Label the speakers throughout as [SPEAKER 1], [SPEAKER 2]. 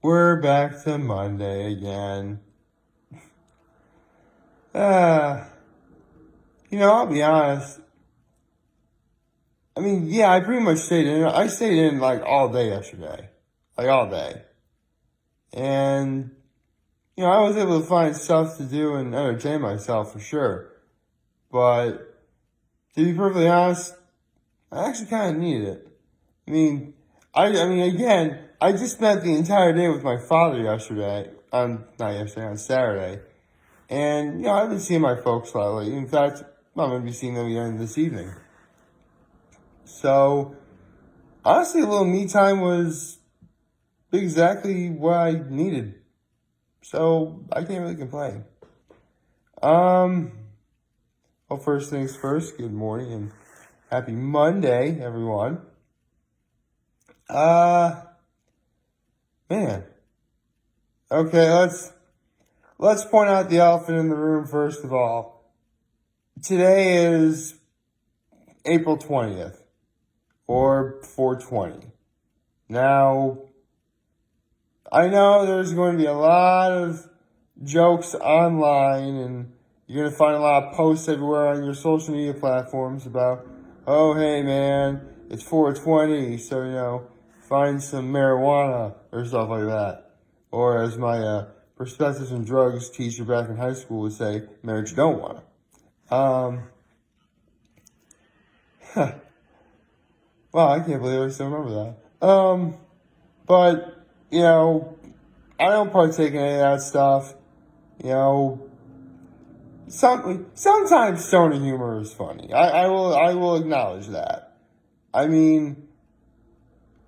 [SPEAKER 1] We're back to Monday again. Uh, I'll be honest. I pretty much stayed in. I stayed in like all day yesterday. Like all day. And, I was able to find stuff to do and entertain myself for sure. But to be perfectly honest, I actually kind of needed it. Again, I just spent the entire day with my father on Saturday. And, I've been seeing my folks lately. In fact, I'm going to be seeing them again this evening. So, honestly, a little me time was exactly what I needed. So, I can't really complain. Well, first things first, good morning and happy Monday, everyone. Man. Okay, let's point out the elephant in the room first of all. Today is April 20th, or 420. Now, I know there's going to be a lot of jokes online, and you're going to find a lot of posts everywhere on your social media platforms about, oh, hey, man, it's 420, so, find some marijuana or stuff like that. Or as my perspectives and drugs teacher back in high school would say, marriage don't want to. Wow, I can't believe I still remember that. But, I don't partake in any of that stuff. Sometimes stoner humor is funny. I will acknowledge that.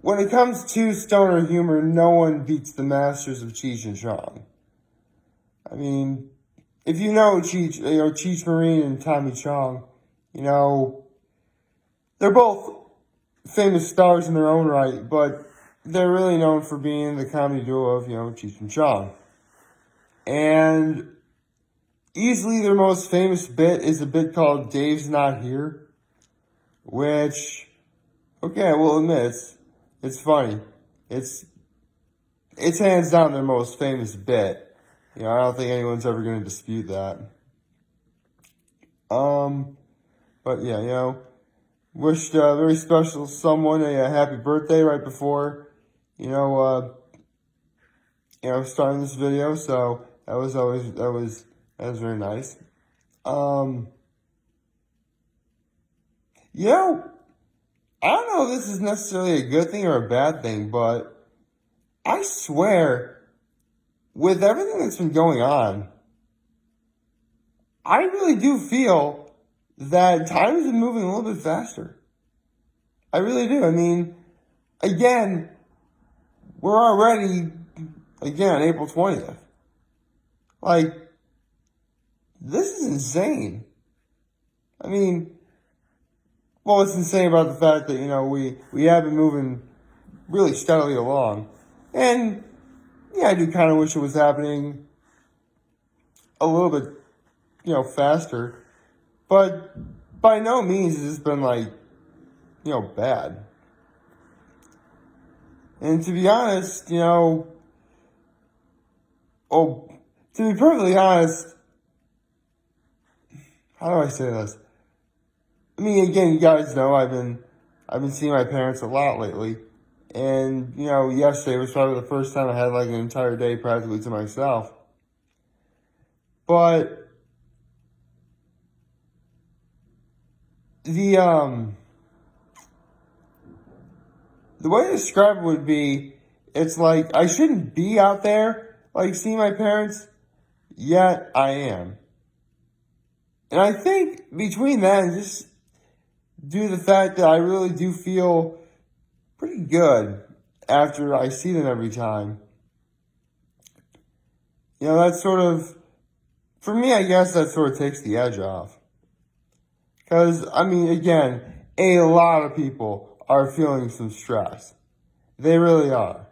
[SPEAKER 1] When it comes to stoner humor, no one beats the masters of Cheech and Chong. If you know Cheech Marine and Tommy Chong, they're both famous stars in their own right, but they're really known for being the comedy duo of, Cheech and Chong. And easily their most famous bit is a bit called Dave's Not Here, which, okay, I will admit, it's funny. It's hands down their most famous bit. I don't think anyone's ever going to dispute that. But yeah, wished a very special someone a happy birthday right before, starting this video. So that was very nice. I don't know if this is necessarily a good thing or a bad thing, but I swear, with everything that's been going on, I really do feel that time has been moving a little bit faster. I really do. Again, we're already, April 20th. This is insane. Well, it's insane about the fact that, we have been moving really steadily along. And, yeah, I do kind of wish it was happening a little bit, faster. But by no means has this been, bad. And to be honest, to be perfectly honest, how do I say this? Again, you guys know I've been seeing my parents a lot lately. And, yesterday was probably the first time I had an entire day practically to myself. But the way to describe it would be, it's like I shouldn't be out there seeing my parents, yet I am. And I think between that and just due to the fact that I really do feel pretty good after I see them every time. That sort of, for me, I guess that sort of takes the edge off. Because, again, a lot of people are feeling some stress. They really are.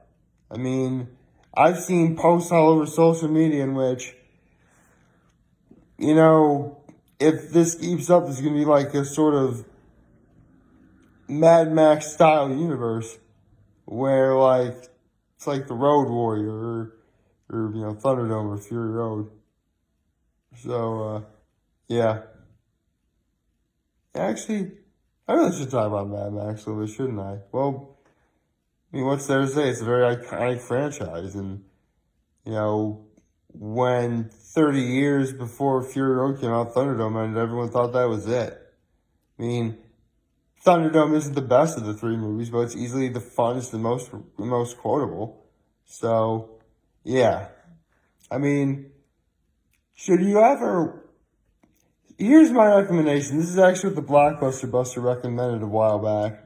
[SPEAKER 1] I've seen posts all over social media in which, if this keeps up, it's going to be a sort of Mad Max style universe where It's like the Road Warrior or Thunderdome or Fury Road. So, yeah. Actually, I really should talk about Mad Max a little bit, shouldn't I? Well, I mean, what's there to say? It's a very iconic franchise, and, when 30 years before Fury Road came out, Thunderdome ended, everyone thought that was it. I mean, Thunderdome isn't the best of the three movies, but it's easily the funnest, the most quotable. So, yeah. I mean, should you ever... Here's my recommendation. This is actually what the Blockbuster Buster recommended a while back.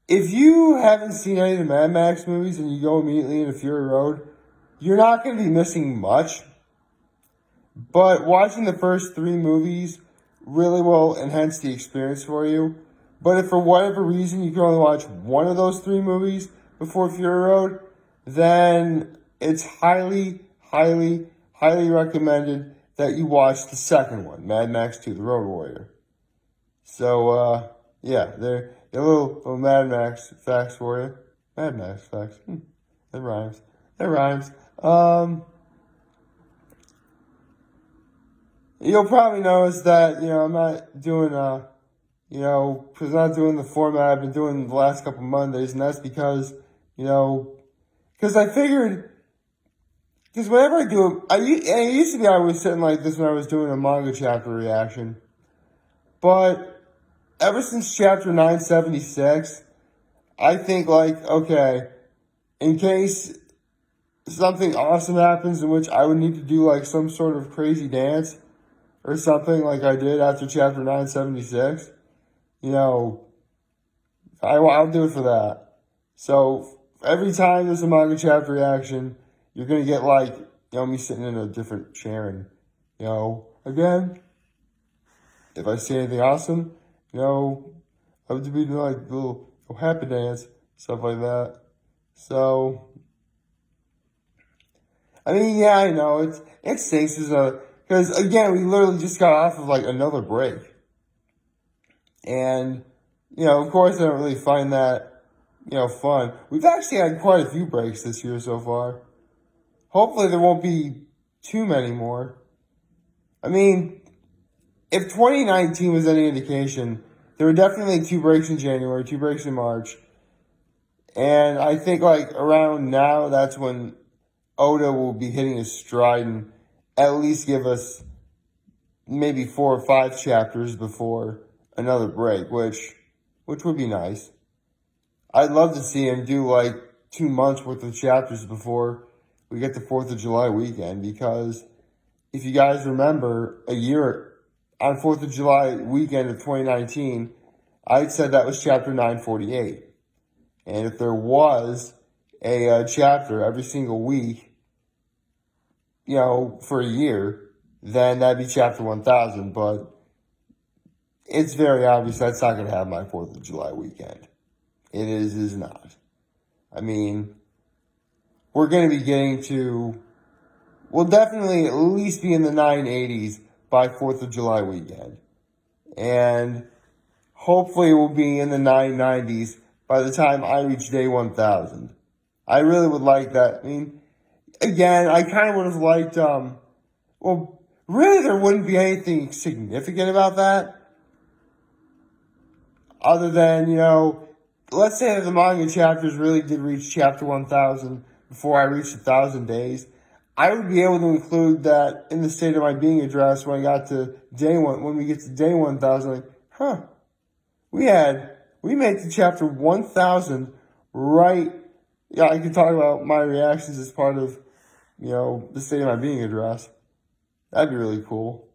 [SPEAKER 1] If you haven't seen any of the Mad Max movies and you go immediately into Fury Road, you're not going to be missing much. But watching the first three movies really will enhance the experience for you. But if for whatever reason you can only watch one of those three movies before Fury Road, then it's highly, highly, highly recommended that you watch the second one, Mad Max 2, The Road Warrior. So, yeah, they're little Mad Max facts for you. Mad Max facts. It rhymes. It rhymes. You'll probably notice that, I'm not doing, because I'm not doing the format I've been doing the last couple Mondays, and that's because, because I figured, because whenever I do, it used to be I was sitting like this when I was doing a manga chapter reaction, but ever since chapter 976, I think okay, in case something awesome happens in which I would need to do some sort of crazy dance or something like I did after chapter 976, I'll do it for that. So every time there's a manga chapter reaction, you're going to get me sitting in a different chair and, again, if I see anything awesome, I would be doing a little happy dance, stuff like that. So, I mean, yeah, I know, it stinks because again, we literally just got off of another break. And, of course I don't really find that, fun. We've actually had quite a few breaks this year so far. Hopefully there won't be too many more. I mean, if 2019 was any indication, there were definitely 2 breaks in January, 2 breaks in March. And I think around now, that's when Oda will be hitting his stride and at least give us maybe 4 or 5 chapters before another break, which would be nice. I'd love to see him do 2 months worth of chapters before we get the 4th of July weekend, because if you guys remember, a year on 4th of July weekend of 2019, I said that was chapter 948. And if there was a chapter every single week, for a year, then that'd be chapter 1000. But it's very obvious that's not going to have my 4th of July weekend. It is not. I mean, we're going to be getting to, we'll definitely at least be in the 980s by 4th of July weekend. And hopefully we'll be in the 990s by the time I reach day 1000. I really would like that. I mean, again, I kind of would have liked, really there wouldn't be anything significant about that. Other than, let's say that the manga chapters really did reach chapter 1000 before I reached 1,000 days. I would be able to include that in the state of my being address when I got to when we get to day 1000, we made it to chapter 1000 right. Yeah, I could talk about my reactions as part of, the state of my being address. That'd be really cool.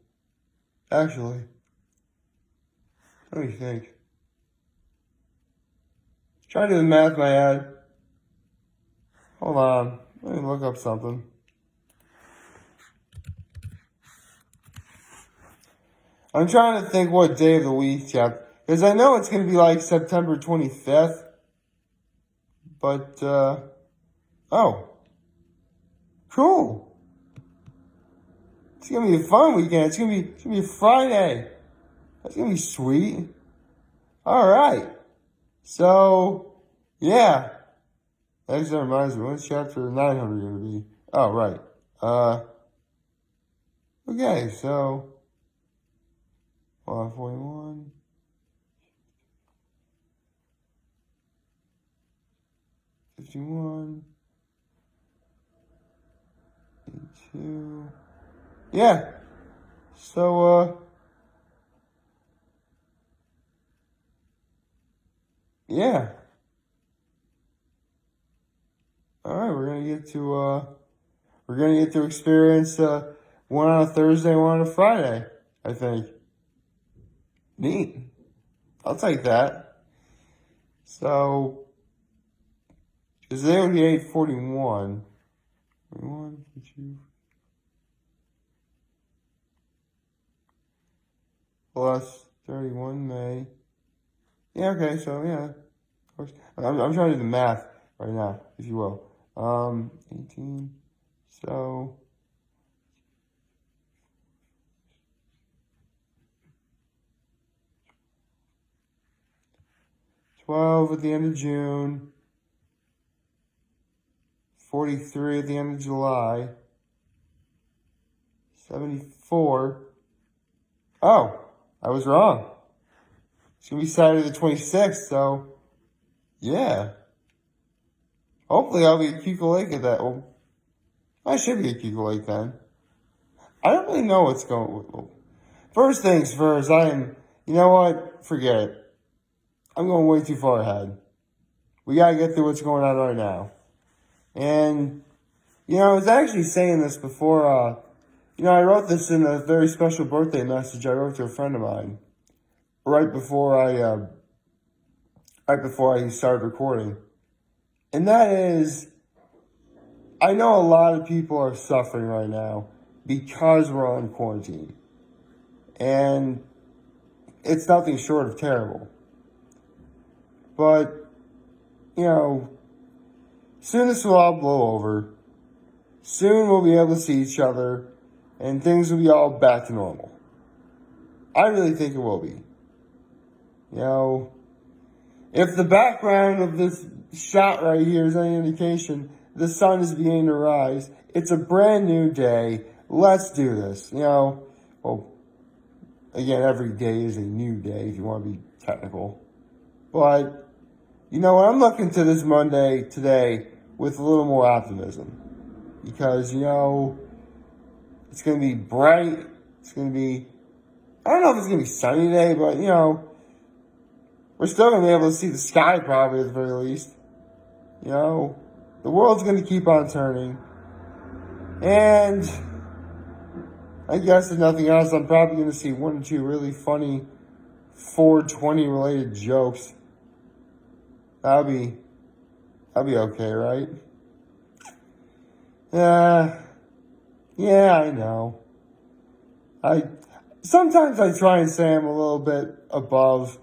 [SPEAKER 1] Actually. Let me think. Try to do the math in my head. Hold on. Let me look up something. I'm trying to think what day of the week, chapter. Because I know it's going to be September 25th. But, cool. It's going to be a fun weekend. It's going to be a Friday. That's going to be sweet. All right. So, yeah. Actually, that reminds me, when's chapter 900 going to be? Oh, right. Okay, so, 41, 51, 82. Yeah. So, yeah. All right, we're gonna get to experience one on a Thursday, one on a Friday. I think. Neat. I'll take that. So, because today would be 8:41. 41, 42. Plus 31 May. Yeah, okay, so yeah. Of course. I'm trying to do the math right now, if you will. 18. So 12 at the end of June. 43 at the end of July. 74. Oh, I was wrong. It's going to be Saturday the 26th, so yeah. Hopefully I'll be at Kuka Lake at that. Well, I should be at Kuka Lake then. I don't really know what's going on. First things first, you know what? Forget it. I'm going way too far ahead. We got to get through what's going on right now. And, I was actually saying this before, I wrote this in a very special birthday message I wrote to a friend of mine right before I started recording. And that is, I know a lot of people are suffering right now because we're on quarantine. And it's nothing short of terrible. But, soon this will all blow over. Soon we'll be able to see each other and things will be all back to normal. I really think it will be. If the background of this shot right here is any indication, the sun is beginning to rise. It's a brand new day. Let's do this. Well, again, every day is a new day if you want to be technical. But, I'm looking to this Monday today with a little more optimism. Because, it's going to be bright. It's going to be, I don't know if it's going to be sunny today, but, we're still going to be able to see the sky probably at the very least. The world's going to keep on turning. And I guess if nothing else, I'm probably going to see one or two really funny 420 related jokes. That'll be okay, right? Yeah, I know. Sometimes I try and say I'm a little bit above,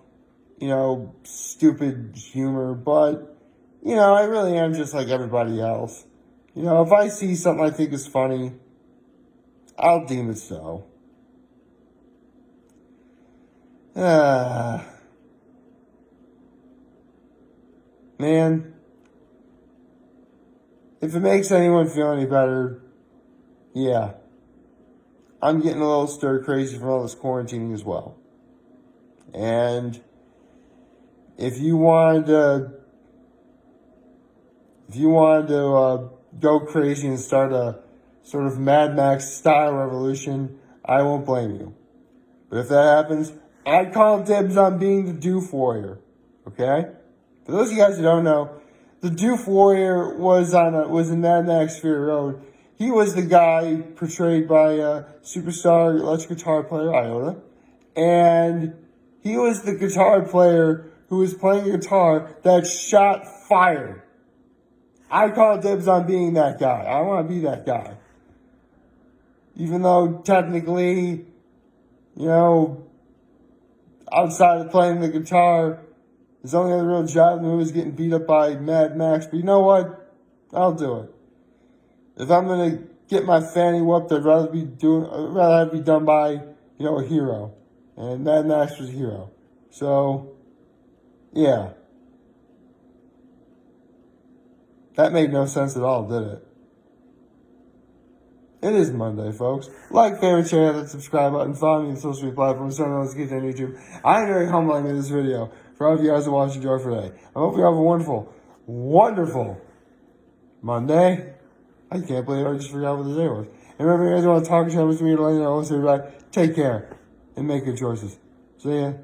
[SPEAKER 1] stupid humor, but, I really am just like everybody else. If I see something I think is funny, I'll deem it so. Man, if it makes anyone feel any better, yeah, I'm getting a little stir crazy from all this quarantining as well. And if you wanted to go crazy and start a sort of Mad Max style revolution, I won't blame you. But if that happens, I'd call dibs on being the Doof Warrior. Okay? For those of you guys who don't know, the Doof Warrior was in Mad Max Fury Road. He was the guy portrayed by superstar electric guitar player Iota. And he was the guitar player who was playing a guitar that shot fire. I call dibs on being that guy. I want to be that guy. Even though technically, outside of playing the guitar, his only other real job in the movie was getting beat up by Mad Max. But you know what? I'll do it. If I'm going to get my fanny whooped, I'd rather have it be done by, a hero. And Mad Max was a hero. So, yeah. That made no sense at all, did it? It is Monday, folks. Like, favorite, share, hit that subscribe button, follow me on social media platforms, send those kids on YouTube. I'm very humble I made this video for all of you guys to watch and enjoy for today. I hope you have a wonderful, wonderful Monday. I can't believe I just forgot what the day was. And remember, you guys want to talk to me to let me know. I'll say back. Take care and make good choices. See ya.